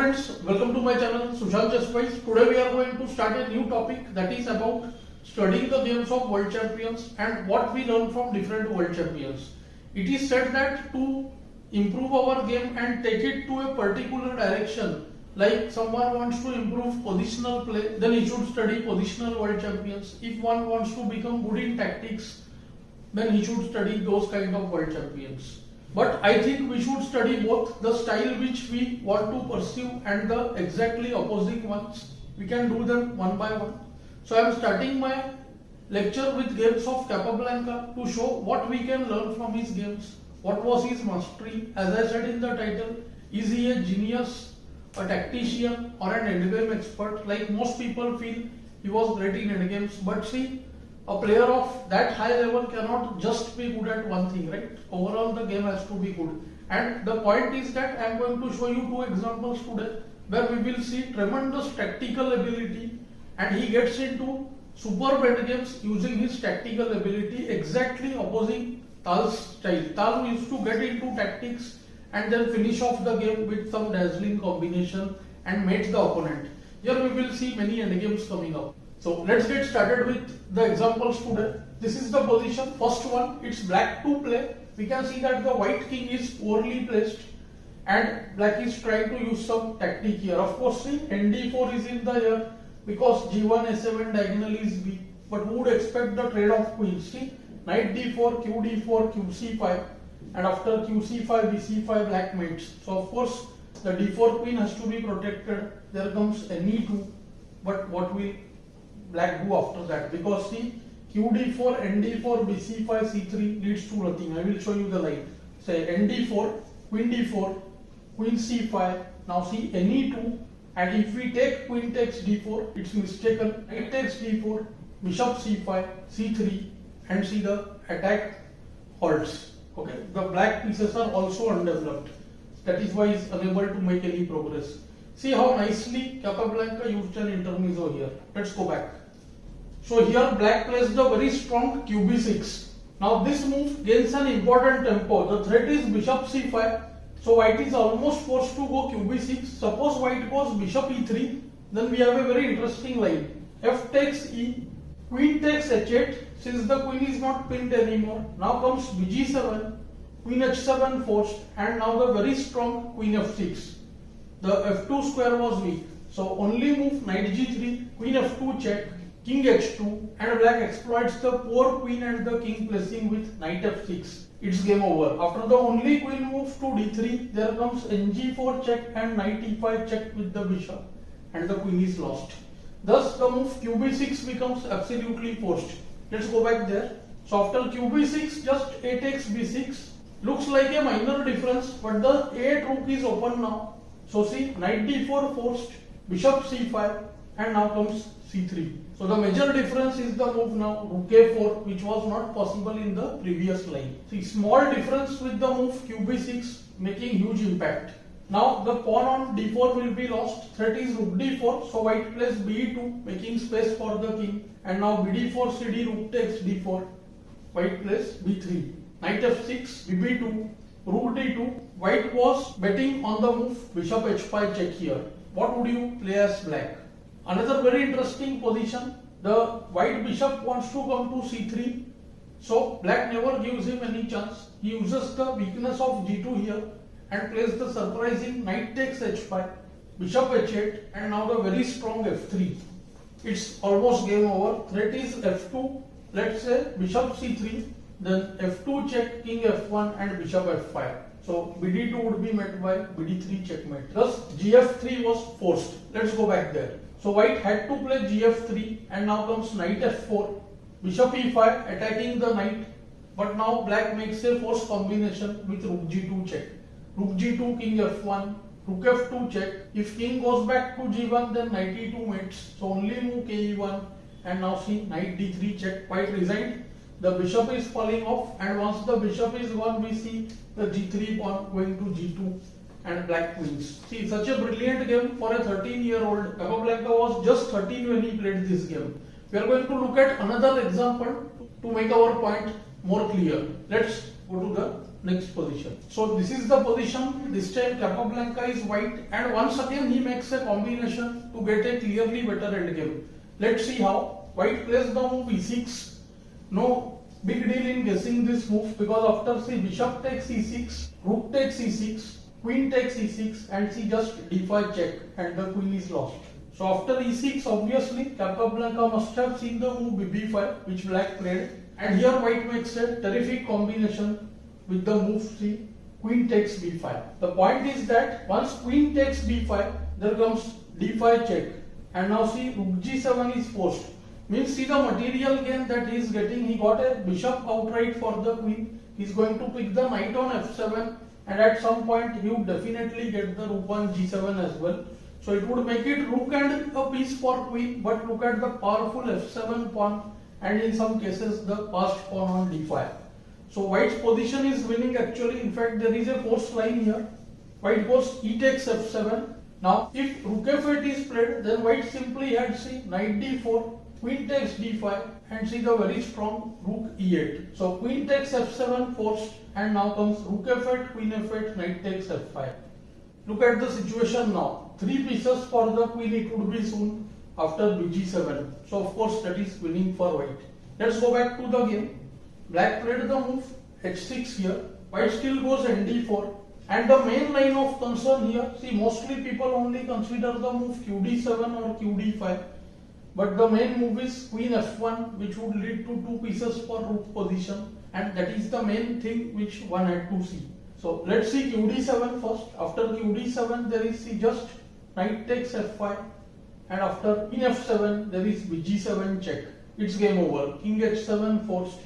friends, welcome to my channel Sushant. Today we are going to start a new topic that is about studying the games of world champions and what we learn from different world champions. It is said that to improve our game and take it to a particular direction, like someone wants to improve positional play, then he should study positional world champions. If one wants to become good in tactics, then he should study those kind of world champions. But I think we should study both the style which we want to pursue and the exactly opposite ones. We can do them one by one. So I am starting my lecture with games of Capablanca to show what we can learn from his games. What was his mastery? As I said in the title, is he a genius, a tactician or an endgame expert? Like most people feel he was great in endgames, but see, a player of that high level cannot just be good at one thing, right? Overall the game has to be good. And the point is that I am going to show you two examples today where we will see tremendous tactical ability and he gets into superb endgames using his tactical ability exactly opposing Tal's style. Tal used to get into tactics and then finish off the game with some dazzling combination and mate the opponent. Here we will see many endgames coming up. So let's get started with the examples today. This is the position. First one, it's black to play. We can see that the white king is poorly placed and black is trying to use some tactic here. Of course, see, nd4 is in the air because g1 a7 diagonal is weak. But who would expect the trade of queens? See, knight d4, q d4, qc5, and after qc5, bc5, black mates. So of course, the d4 queen has to be protected. There comes ne2, but what will black do after that? Because see, qd4, nd4, bc5, c3 leads to nothing. I will show you the line. Say nd4, queen d4, queen c5. Now see ne2, and if we take queen takes d4, it's mistaken. Knight takes d4, bishop c5, c3, and see the attack halts. Okay, the black pieces are also undeveloped. That is why he is unable to make any progress. See how nicely Capablanca used an intermezzo here. Let's go back. So here black plays the very strong qb6. Now this move gains an important tempo. The threat is bishop c5. So white is almost forced to go qb6. Suppose white goes bishop e3. Then we have a very interesting line. F takes e. Queen takes h8. Since the queen is not pinned anymore. Now comes bg7. Queen h7 forced. And now the very strong queen f6. The f2 square was weak, so only move knight g3, queen f2 check, king h2, and black exploits the poor queen and the king placing with knight f6. It's game over. After the only queen move to d3, there comes ng4 check and knight e5 check with the bishop, and the queen is lost. Thus the move qb6 becomes absolutely forced. Let's go back there. So after qb6, just a takes b6. Looks like a minor difference, but the a8 rook is open now. So see, knight d4 forced, bishop c5, and now comes c3. So the major difference is the move now, rook a4, which was not possible in the previous line. See, small difference with the move qb6 making huge impact. Now the pawn on d4 will be lost. Threat is rook d4, so white plays b2, making space for the king. And now bd4 cd, rook takes d4, white plays b3. Knight f6, bb2, rook d2. White was betting on the move bishop h5 check here. What would you play as black? Another very interesting position. The white bishop wants to come to c3. So black never gives him any chance. He uses the weakness of g2 here and plays the surprising knight takes h5, bishop h8, and now the very strong f3. It's almost game over. Threat is f2. Let's say bishop c3, then f2 check, king f1, and bishop f5. So bd2 would be met by bd3 checkmate. Thus gf3 was forced. Let's go back there. So white had to play gf3 and now comes knight f4, bishop e5 attacking the knight. But now black makes a forced combination with rook g2 check. Rook g2, king f1, rook f2 check. If king goes back to g1, then knight e2 mates. So only move ke1, and now see knight d3 check. White resigned. The bishop is falling off, and once the bishop is gone, we see the g3 pawn going to g2 and black wins. See, such a brilliant game for a 13-year-old. Capablanca was just 13 when he played this game. We are going to look at another example to make our point more clear. Let's go to the next position. So this is the position. This time Capablanca is white, and once again he makes a combination to get a clearly better endgame. Let's see how. White plays the move e6. No big deal in guessing this move, because after see bishop takes e6, rook takes e6, queen takes e6, and see just d5 check, and the queen is lost. So after e6, obviously Capablanca must have seen the move b5 which black played, and here white makes a terrific combination with the move c, queen takes b5. The point is that once queen takes b5, there comes d5 check, and now see rook g7 is forced. Means see the material gain that he is getting. He got a bishop outright for the queen. He is going to pick the knight on f7, and at some point he would definitely get the rook on g7 as well. So it would make it rook and a piece for queen, but look at the powerful f7 pawn, and in some cases the passed pawn on d5. So white's position is winning actually. In fact, there is a forced line here. White goes e takes f7. Now if rook f8 is played, then white simply had see knight d4, queen takes d5, and see the very strong rook e8. So queen takes f7 forced, and now comes rook f8, queen f8, knight takes f5. Look at the situation now. 3 pieces for the queen it would be soon after bg7. So of course that is winning for white. Let's go back to the game. Black played the move h6 here. White still goes nd4. And the main line of concern here, see mostly people only consider the move qd7 or qd5. But the main move is queen f1, which would lead to 2 pieces for rook position, and that is the main thing which one had to see. So let's see qd7 first. After qd7 there is see just knight takes f5, and after queen f7 there is bg7 check. It's game over. King h7 forced,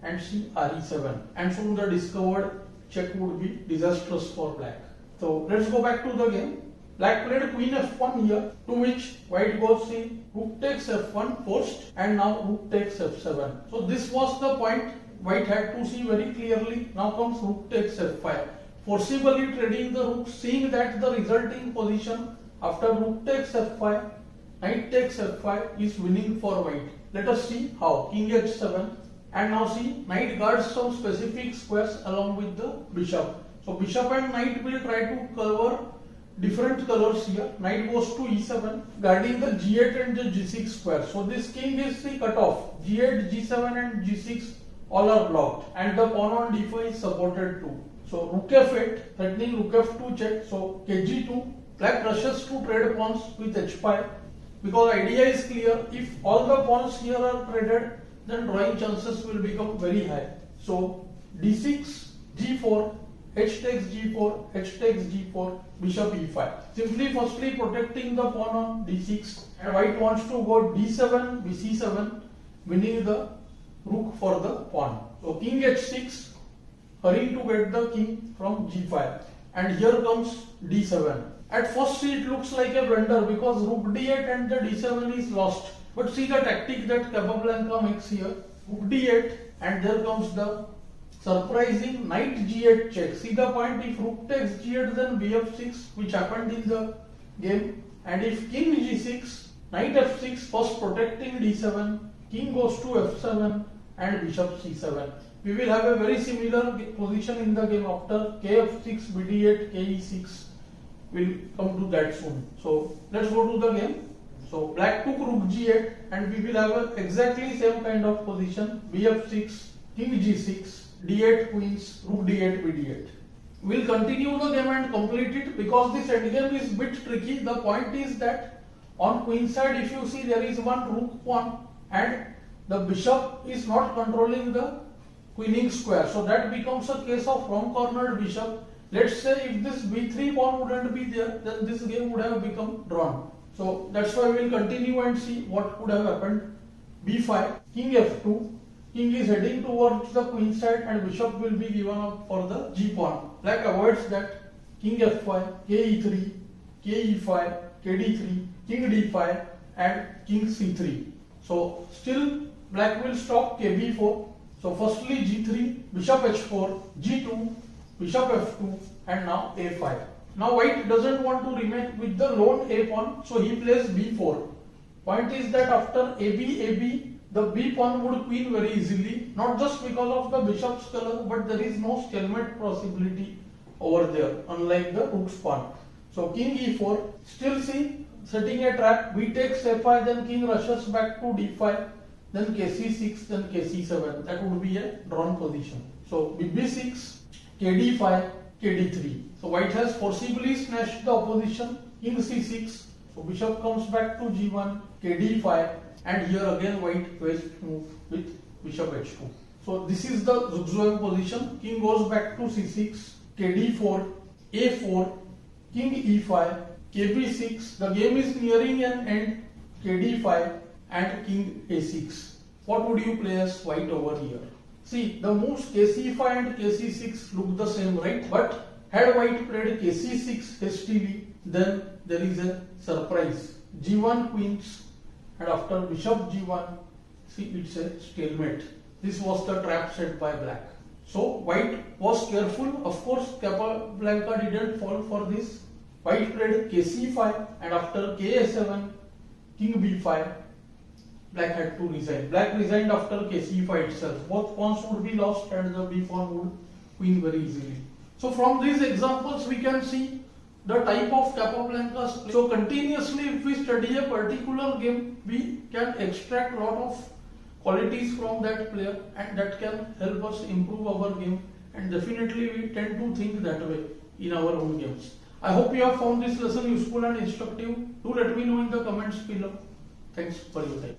and see re7, and soon the discovered check would be disastrous for black. So let's go back to the game. Black played queen f1 here, to which white goes see rook takes f1 forced, and now rook takes f7. So this was the point white had to see very clearly. Now comes rook takes f5, forcibly trading the rook, seeing that the resulting position after rook takes f5, knight takes f5 is winning for white. Let us see how. King h7, and now see knight guards some specific squares along with the bishop. So bishop and knight will try to cover different colors here. Knight goes to e7, guarding the g8 and the g6 square. So this king is the cutoff. g8, g7 and g6 all are blocked, and the pawn on d5 is supported too. So rook f8, threatening rook f2 check. So kg2, black rushes to trade pawns with h5, because idea is clear. If all the pawns here are traded, then drawing chances will become very high. So d6, g4, h takes g4, h takes g4, bishop e5. Simply firstly protecting the pawn on d6, and white wants to go d7, bc7, winning the rook for the pawn. So king h6, hurrying to get the king from g5, and here comes d7. At first see it looks like a blunder, because rook d8 and the d7 is lost. But see the tactic that Capablanca makes here. Rook d8, and there comes the surprising knight g8 check. See the point, if rook takes g8 then bf6, which happened in the game, and if king g6, knight f6, first protecting d7, king goes to f7, and bishop c7. We will have a very similar position in the game after kf6, bd8, ke6. We'll come to that soon. So let's go to the game. So black took rook g8, and we will have a exactly same kind of position. bf6, king g6, d8 queens, rook d8, bd8. We'll continue the game and complete it, because this endgame is bit tricky. The point is that on queen side, if you see, there is one rook pawn, and the bishop is not controlling the queening square. So that becomes a case of wrong cornered bishop. Let's say if this b3 pawn wouldn't be there, then this game would have become drawn. So that's why we'll continue and see what could have happened. b5, king f2, king is heading towards the queen side, and bishop will be given up for the g pawn. Black avoids that. King f5, ke3, ke5, kd3, king d5, and king c3. So still black will stop kb4. So firstly g3, bishop h4, g2, bishop f2, and now a5. Now white doesn't want to remain with the lone a pawn, so he plays b4. Point is that after ab, the b pawn would queen very easily, not just because of the bishop's color, but there is no stalemate possibility over there, unlike the rook's pawn. So king e4, still see, setting a trap, b takes f5, then king rushes back to d5, then kc6, then kc7. That would be a drawn position. So bb6, kd5, kd3. So white has forcibly snatched the opposition, king c6. So bishop comes back to g1, kd5, and here again white faced move with bishop h2. So this is the zugzwang position. King goes back to c6, kd4, a4, king e5, kb6. The game is nearing an end, kd5 and king a6. What would you play as white over here? See, the moves kc5 and kc6 look the same, right? But had white played kc6 hastily, then there is a surprise. g1 queens, and after bishop g1, see, it's a stalemate. This was the trap set by black. So white was careful. Of course, Capablanca didn't fall for this. White played kc5, and after ka7, king b5, black had to resign. Black resigned after kc5 itself. Both pawns would be lost and the b pawn would queen very easily. So from these examples we can see the type of Capablanca's play. So continuously if we study a particular game, we can extract a lot of qualities from that player, and that can help us improve our game, and definitely we tend to think that way in our own games. I hope you have found this lesson useful and instructive. Do let me know in the comments below. Thanks for your time.